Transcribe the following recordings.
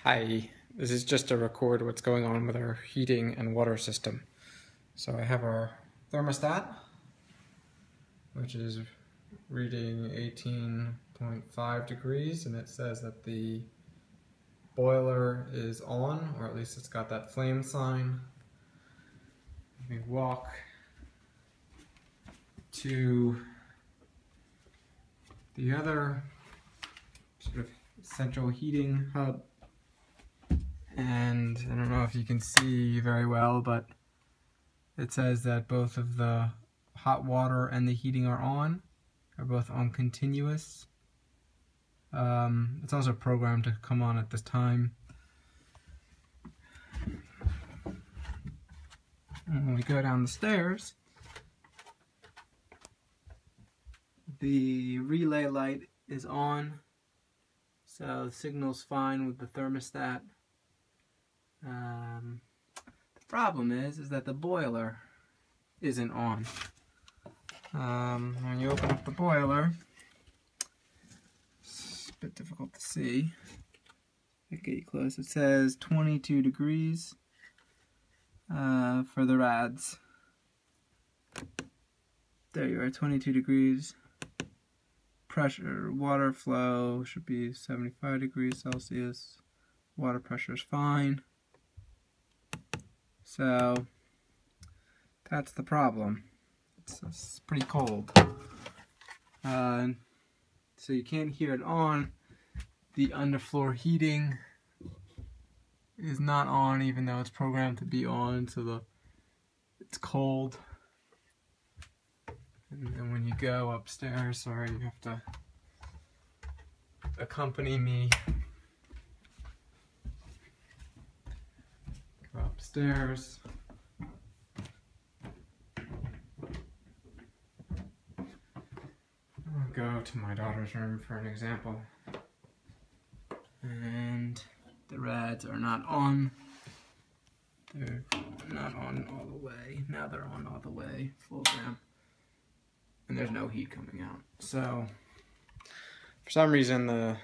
Hi, this is just to record what's going on with our heating and water system. So I have our thermostat, which is reading 18.5 degrees, and it says that the boiler is on, or at least it's got that flame sign. Let me walk to the other sort of central heating hub. And I don't know if you can see very well, but it says that both of the hot water and the heating are both on continuous. It's also programmed to come on at this time. And when we go down the stairs, the relay light is on, so the signal's fine with the thermostat. The problem is that the boiler isn't on. When you open up the boiler, it's a bit difficult to see. I'll get you close. It says 22 degrees for the rads. There you are, 22 degrees. Pressure, water flow should be 75 degrees Celsius. Water pressure is fine. So that's the problem. It's pretty cold. So you can't hear it on. The underfloor heating is not on, even though it's programmed to be on, so it's cold. And then when you go upstairs, sorry, you have to accompany me. Go upstairs. I'll go to my daughter's room for an example. And the rads are not on. They're not on all the way. Now they're on all the way, full ramp. And there's no heat coming out. So, for some reason,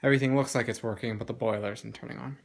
everything looks like it's working, but the boiler isn't turning on.